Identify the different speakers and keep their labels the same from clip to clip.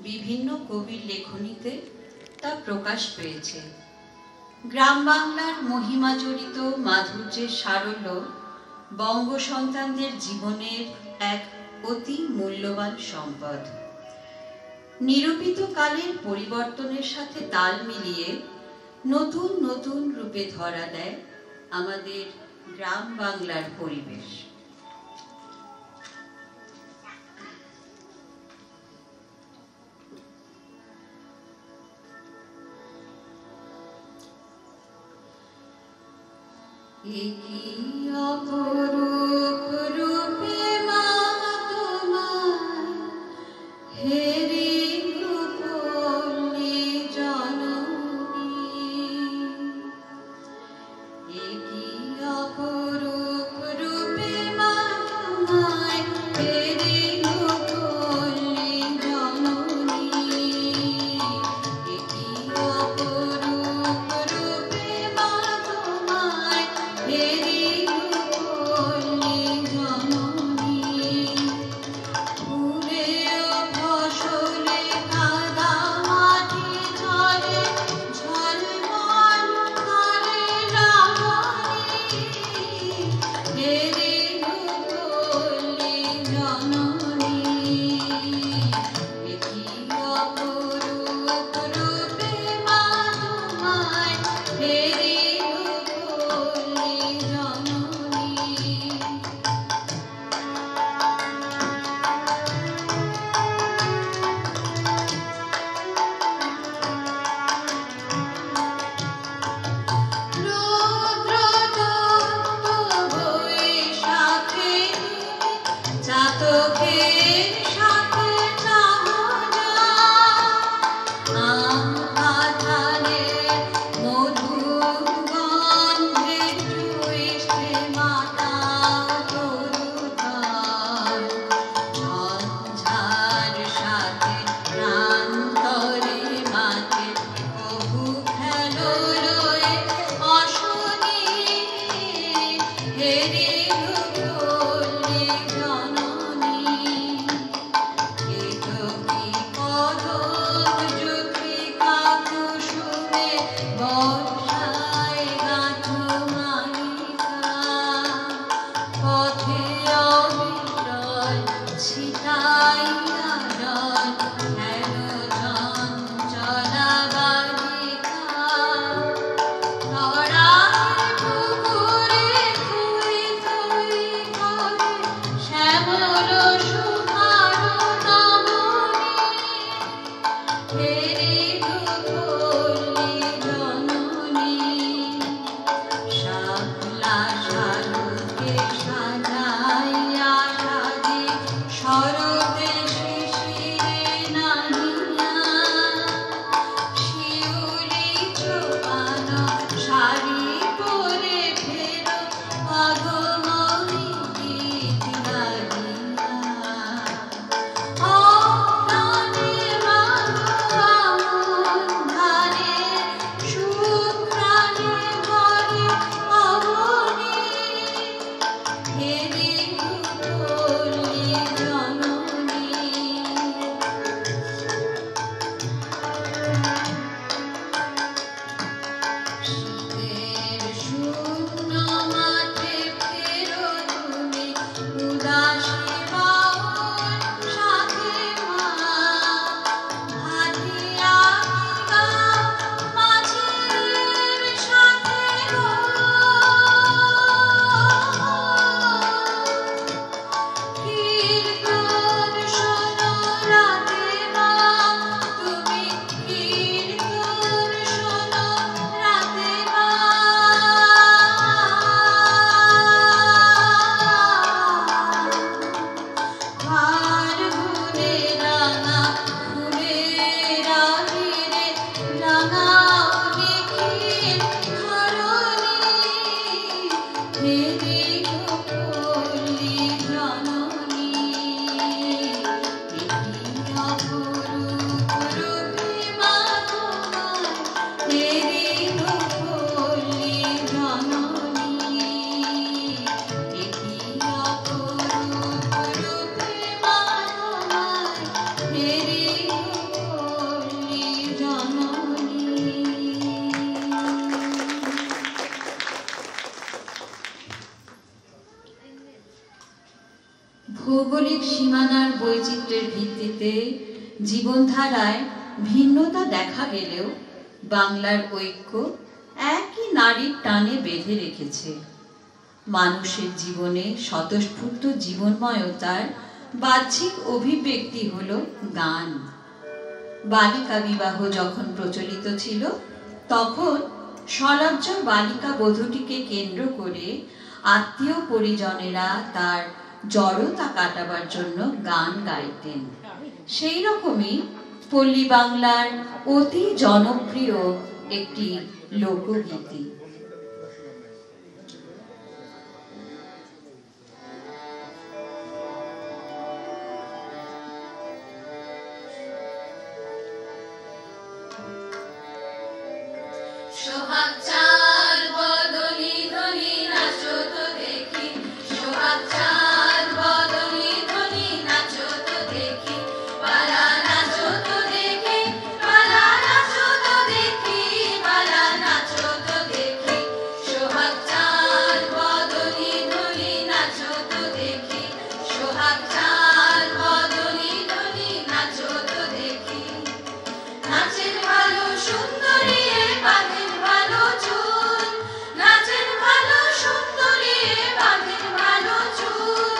Speaker 1: বিভিন্ন কবির লেখনীতে তা প্রকাশ পেয়েছে। গ্রাম বাংলার মহিমা জড়িত মাধুর্যের সারল্য বঙ্গ সন্তানদের জীবনের এক অতি মূল্যবান সম্পদ। নিরূপিত কালের পরিবর্তনের সাথে তাল মিলিয়ে নতুন নতুন রূপে ধরা দেয় আমাদের গ্রাম বাংলার পরিবেশ। একই অপরূপ রূপে মা তোমার হেরে রূপলি জননী, একই অপরূপ রূপে মা তোমার হেরে রূপলি জননী, একই অপরূপ রূপে মা তোমার হেরে রূপলি পদ্ধতিতে জীবনধারায় ভিন্নতা দেখা গেলেও বাংলার ঐক্য একই নারীর টানে বেঁধে রেখেছে। মানুষের জীবনে স্বতঃস্ফূর্ত জীবনময়তার বাহ্যিক অভিব্যক্তি হল গান। বালিকা বিবাহ যখন প্রচলিত ছিল তখন সলজ্জ বালিকা বধূটিকে কেন্দ্র করে আত্মীয় পরিজনেরা তার জড়তা কাটাবার জন্য গান গাইতেন। সেই রকমই পল্লী বাংলার অতি জনপ্রিয় একটি লোকগীতি।
Speaker 2: সোহাগ চাঁদ বদনি ধ্বনি নাচো তো দেখি, সোহাগ চাঁদ বদনি ধ্বনি নাচো তো দেখি, পালা নাচো তো দেখি, পালা নাচো তো দেখি, পালা নাচো তো দেখি, সোহাগ চাঁদ বদনি ধ্বনি নাচো তো দেখি, সোহাগ চাঁদ বদনি ধ্বনি নাচো তো দেখি। নাচের ভালো সুন্দরী বাঁধেন ভালো চুল, নাচেন ভালো সুন্দরী বাঁধেন ভালো চুল,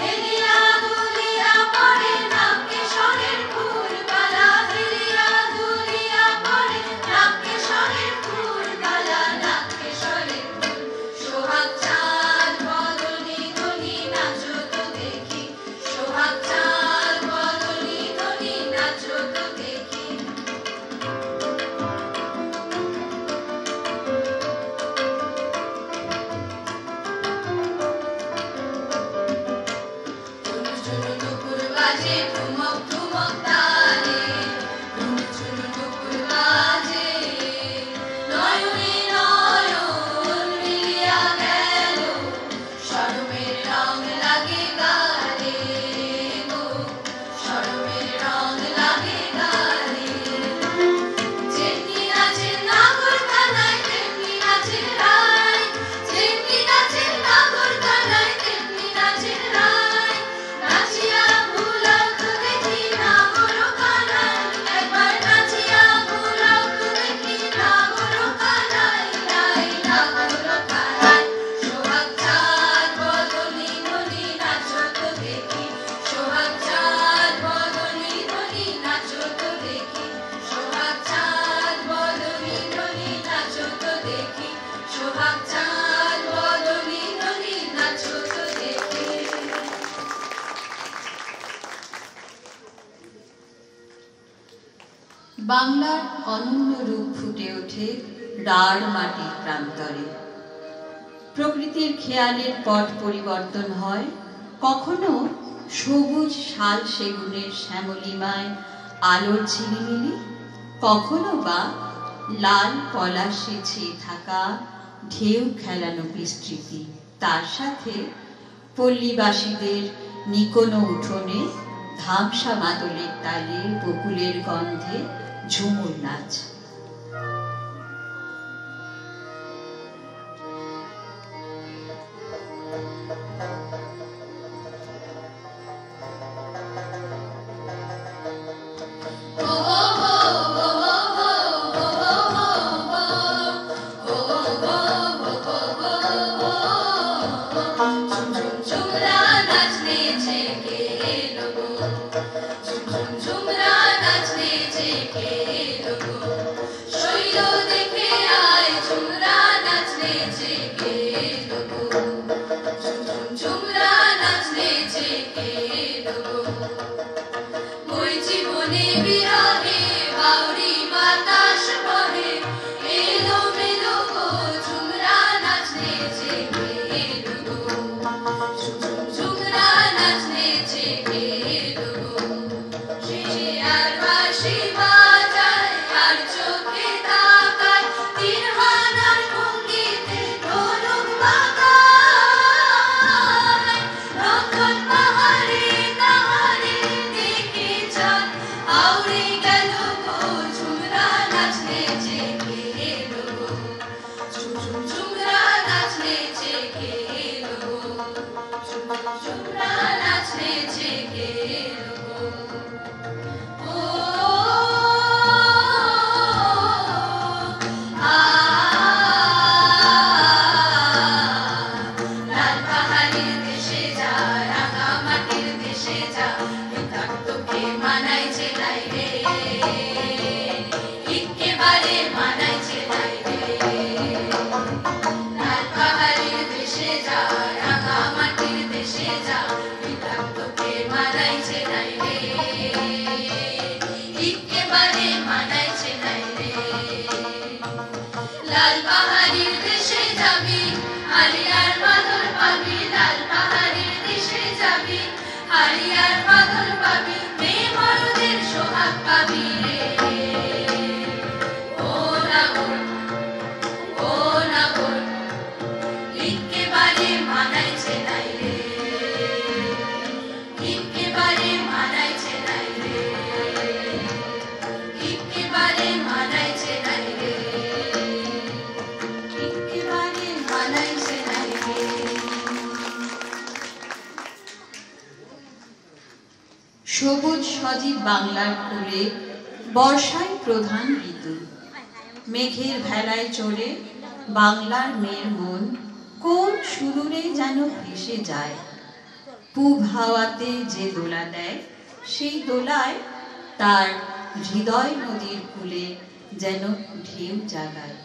Speaker 2: হেলিয়া দুলিয়া পড়ে নাকে সরের ফুল বালা, হেলিয়া দুলিয়া পড়ে নাকে সরের ফুল বালা, নাকে সরের ফুল। সোহাগ চাঁদ বদনি ধ্বনি নাচো তো দেখি, সোহাগ চাঁদ বদনি ধ্বনি নাচো তো দেখি। বাজে ঠুমক ঠুমক তালে, ঝুনঝুন ঠুকুর বাজে, নয়নে নয়ন মিলিয়া গেল, শরমের রং লাগে গালে গো, শরমের রং লাগে গালে। যেমনি নাচের নাগরখানায় তেমনি নাচের রায়, যেমনি নাচের নাগরখানায় তেমনি নাচের রায়, নাচিয়া ভুলাও তো দেখি নাগরখানায়, একবার নাচিয়া ভুলাও তো দেখি নাগরখানায়, রায় নাগরখানায়। সোহাগ চাঁদ বদনি ধ্বনি নাচো তো দেখি, সোহাগ চাঁদ বদনি ধ্বনি নাচো তো দেখি, সোহাগ চাঁদ বদনি ধ্বনি নাচো তো দেখি, সোহাগ চাঁদ বদনি ধ্বনি নাচো তো দেখি।
Speaker 1: বাংলার অনন্য রূপ ফুটে ওঠে রাঢ় মাটির প্রান্তরে। প্রকৃতির খেয়ালের পট পরিবর্তন হয়, কখনো সবুজ শাল সেগুনের শ্যামলিমায় আলোর ঝিলিমিলি, কখনো বা লাল পলাশে ছেয়ে থাকা ঢেউ খেলানো বিস্তৃতি, তার সাথে পল্লীবাসীদের নিকোনো উঠোনে ধামসা মাদলের তালে বকুলের গন্ধে ঝুমুর নাচ।
Speaker 2: ঝুমরা নাচনেছে কে এলো গো, ঝুমরা নাচনেছে কে এলো গো, শৈল দেখে আয় ঝুমরা নাচনেছে কে এলো গো, ঝুমরা নাচনেছে কে এলো গো। ওই জীবনে বিরহে বাউরি বাতাস বহে, এলো মেলো গো ঝুমরা নাচনেছে কে এলো গো, ঝুমরা নাচনেছে কে এলো গো। সে আর বাঁশি বাজায় আর চোখে তাকায়, তীর হানার ভঙ্গিতে ঢোলক বাজায়, রতন পাহাড়ে তাহারে দেখে চাঁদ আউড়ে গেল হারিয়ার বাঁধন পাবি, মেয়ে মরদের সোহাগ পাবি রে। ও নাগর, ও নাগর, একেবারে মানাইছে নাই রে, একেবারে মানাইছে নাই রে, একেবারে মানাইছে নাই রে, একেবারে মানাইছে নাই রে।
Speaker 1: সবুজ সজীব বাংলার কুলে বর্ষাই প্রধান ঋতু। মেঘের ভেলায় চড়ে বাংলার মেয়ের মন কোন সুদূরে যেন ভেসে যায়। পূব হাওয়াতে যে দোলা দেয়, সেই দোলায় তার হৃদয় নদীর কূলে যেন ঢেউ জাগায়।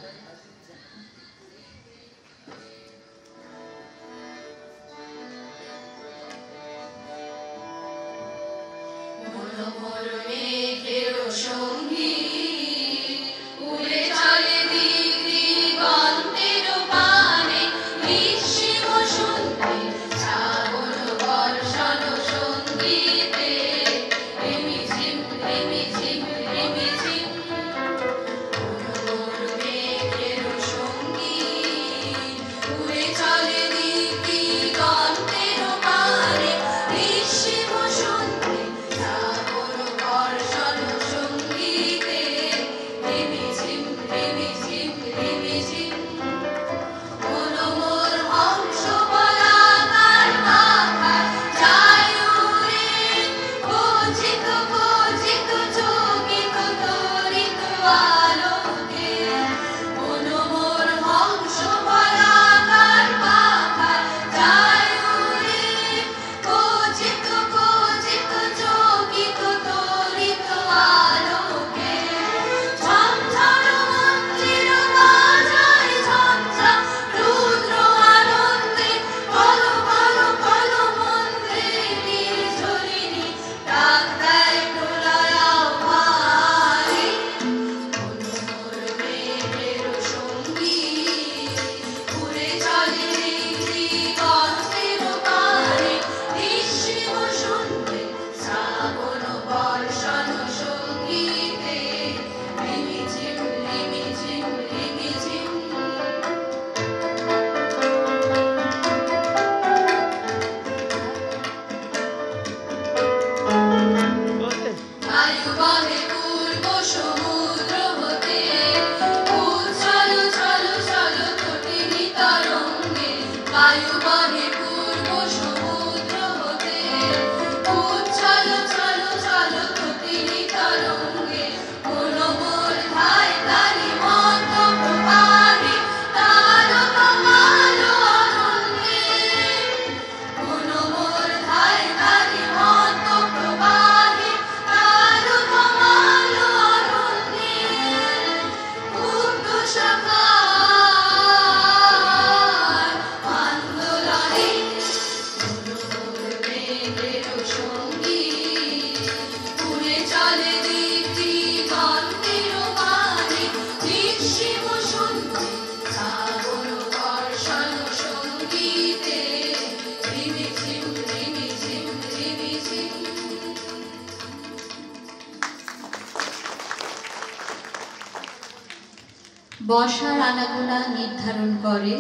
Speaker 1: বর্ষার আনাগোনা নির্ধারণ করে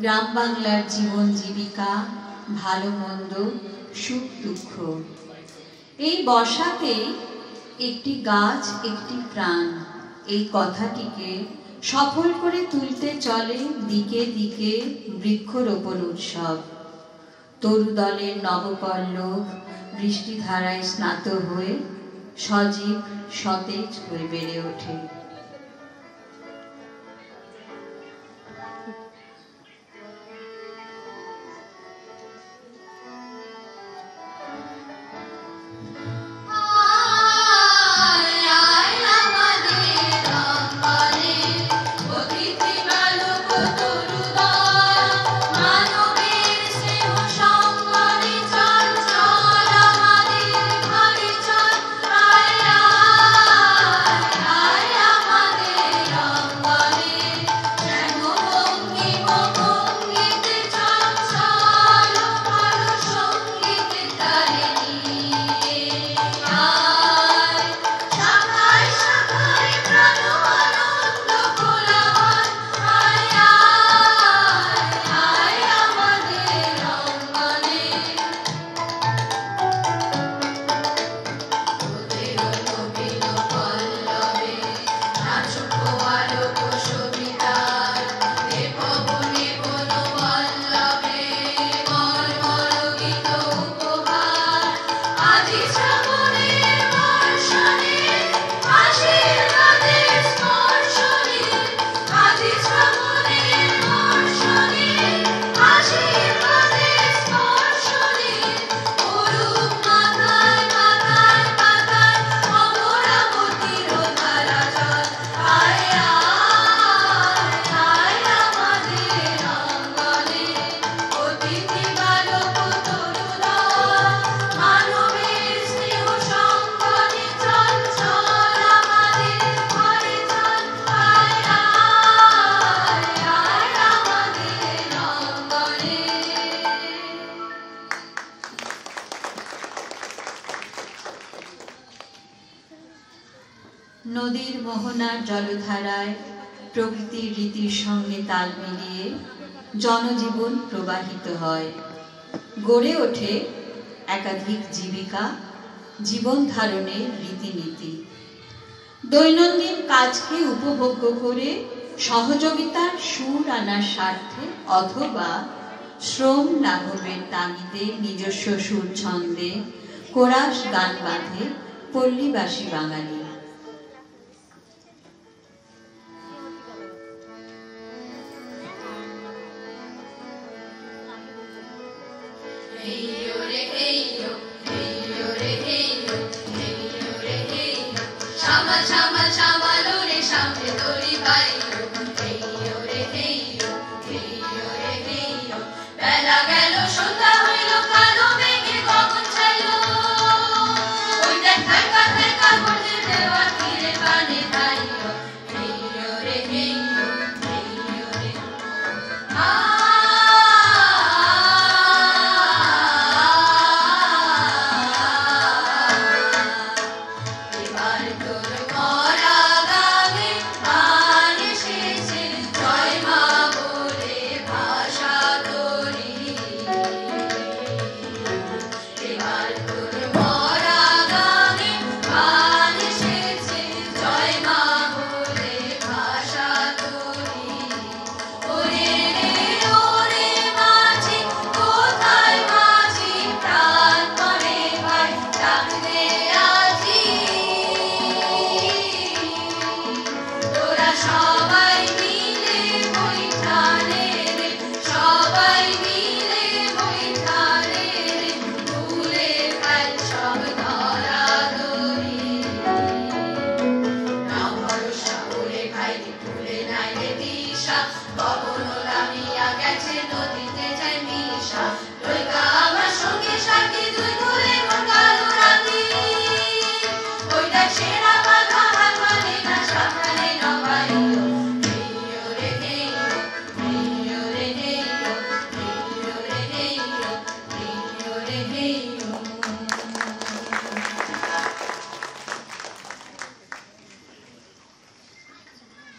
Speaker 1: গ্রাম বাংলার জীবন জীবিকা, ভালো মন্দ, সুখ দুঃখ। এই বর্ষাতে একটি গাছ একটি প্রাণ, এই কথাটিকে সফল করে তুলতে চলে দিকে দিকে বৃক্ষরোপণ উৎসব। তরু দলের নবপল্লব বৃষ্টিধারায় স্নাত হয়ে সজীব সতেজ হয়ে বেড়ে ওঠে।
Speaker 2: আয়
Speaker 1: নদীর মোহনার জলধারায় প্রকৃতির রীতির সঙ্গে তাল মিলিয়ে জনজীবন প্রবাহিত হয়, গড়ে ওঠে একাধিক জীবিকা, জীবন ধারণের রীতিনীতি। দৈনন্দিন কাজকে উপভোগ্য করে সহযোগিতার সুর আনার স্বার্থে অথবা শ্রম লাঘবের তাগিদে নিজস্ব সুর ছন্দে কোরাস গান বাঁধে পল্লীবাসী বাঙালি।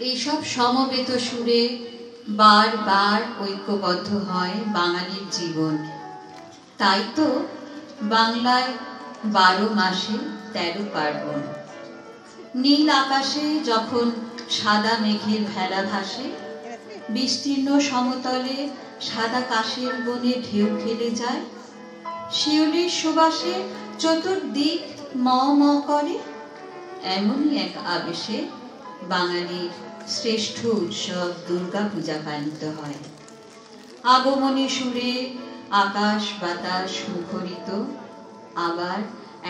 Speaker 1: এইসব সমবেত সুরে বারবার ঐক্যবদ্ধ হয় বাঙালির জীবন। তাই তো বাংলায় 12 মাসে 13 পার্বণ। নীল আকাশে যখন সাদা মেঘের ভেলা ভাসে, বিস্তীর্ণ সমতলে সাদা কাশের বনে ঢেউ খেলে যায়, শিউলির সুবাসে চতুর্দিক ম ম করে, এমনই এক আবেশে বাঙালির শ্রেষ্ঠ উৎসব দুর্গা পূজা পালিত হয়। আগমনী সুরে আকাশ বাতাস মুখরিত, আবার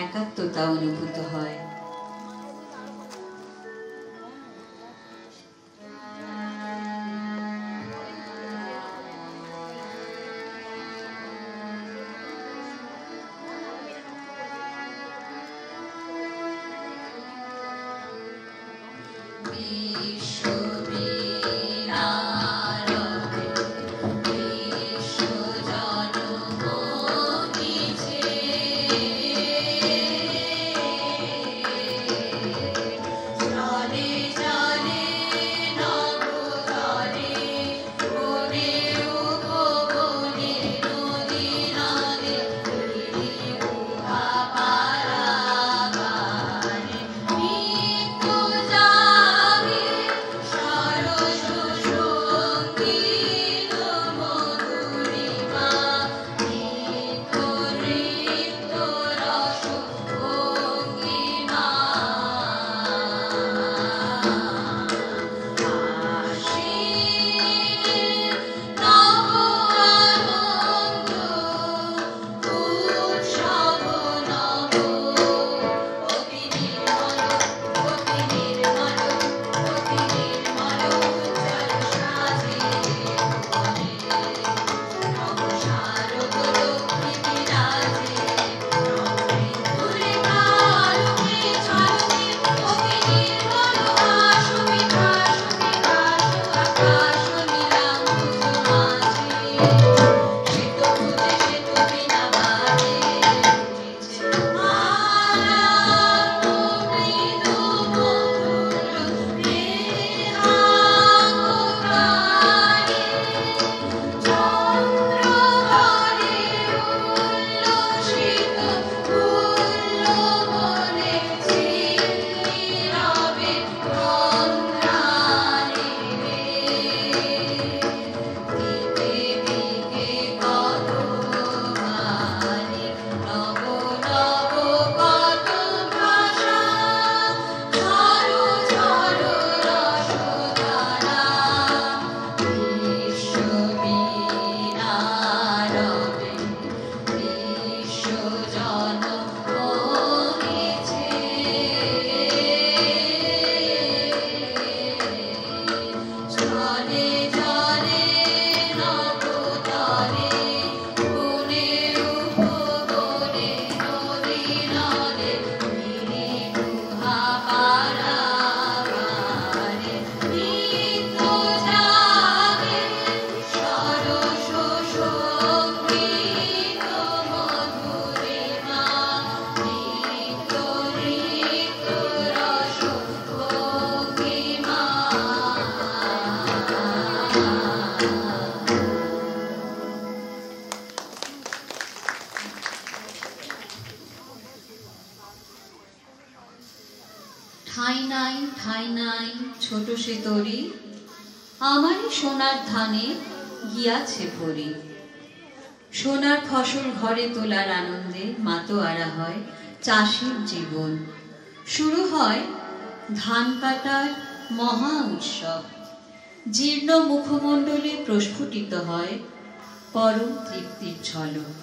Speaker 1: একাত্মতা অনুভূত হয়।
Speaker 2: Shara
Speaker 1: ঠাঁই নাই ছোট সে তরি, আমারই সোনার ধানে গিয়াছে ভরি। সোনার ফসল ঘরে তোলার আনন্দে মাতোয়ারা হয় চাষির জীবন। শুরু হয় ধান কাটার মহা উৎসব। জীর্ণ মুখমণ্ডলে প্রস্ফুটিত হয় পরম তৃপ্তির ঝলক।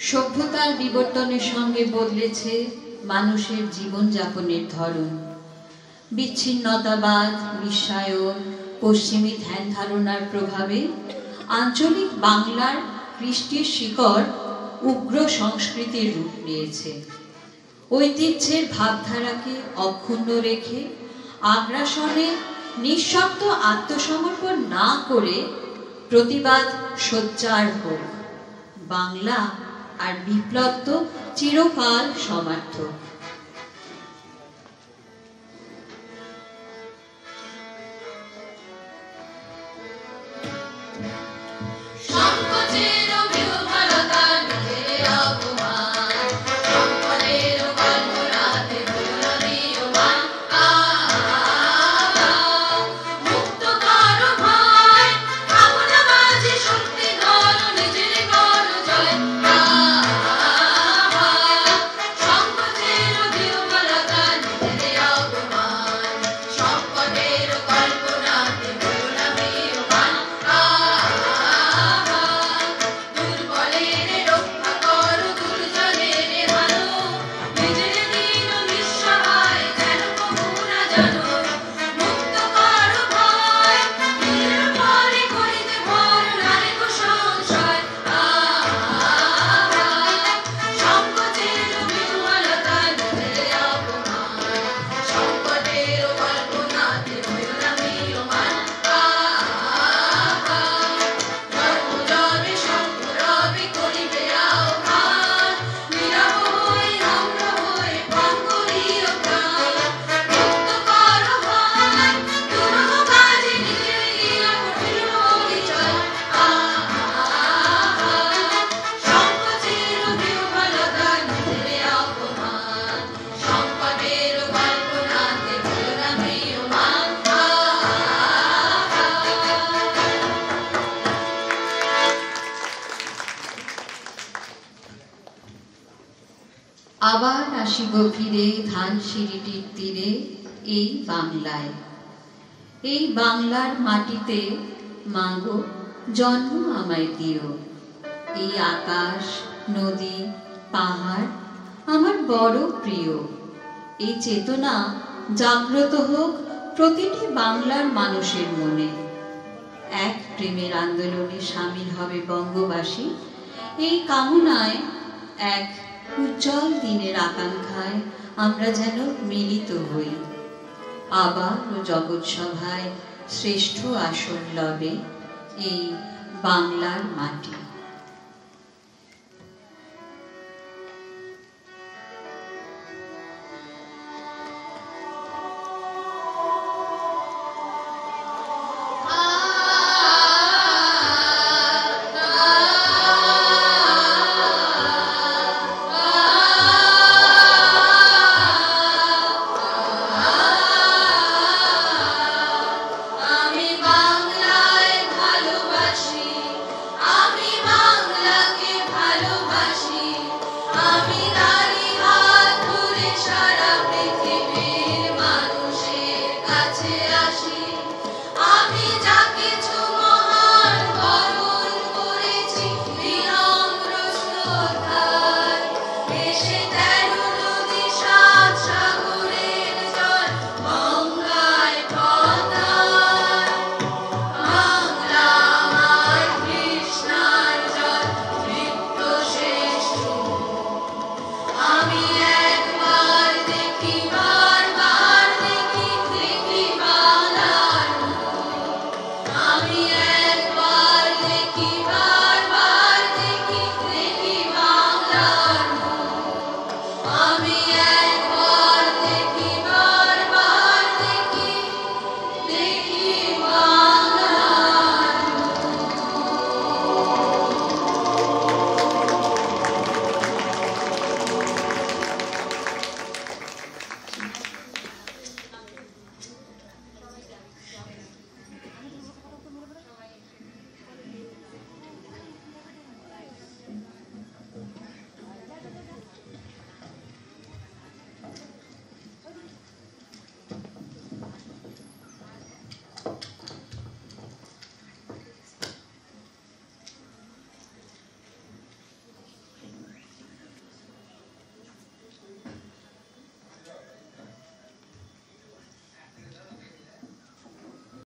Speaker 1: সভ্যতার বিবর্তনের সঙ্গে বদলেছে মানুষের জীবনযাপনের ধরন। বিচ্ছিন্নতাবাদ, বিশ্বায়ন, পশ্চিমী ধ্যান ধারণার প্রভাবে আঞ্চলিক বাংলার কৃষ্টির শিকড় উগ্র সংস্কৃতির রূপ নিয়েছে। ঐতিহ্যের ভাবধারাকে অক্ষুণ্ণ রেখে আগ্রাসনে নিঃশব্দ আত্মসমর্পণ না করে প্রতিবাদ সোচ্চার হোক। বাংলা আর বিপ্লব তো চিরকাল সমার্থক।
Speaker 2: সংকোচের
Speaker 1: আবার আসিব ফিরে ধানসিঁড়িটির তীরে এই বাংলায়। এই বাংলার মাটিতে মাগো জন্ম আমায় দিও। এই আকাশ, নদী, পাহাড় আমার বড় প্রিয়। এই চেতনা জাগ্রত হোক প্রতিটি বাংলার মানুষের মনে। এক প্রেমের আন্দোলনে সামিল হবে বঙ্গবাসী। এই কামনায়, এক উজ্জ্বল দিনের আকাঙ্ক্ষায় আমরা যেন মিলিত হই। আবার জগৎ সভায় শ্রেষ্ঠ আসন লবে এই বাংলার মাটি।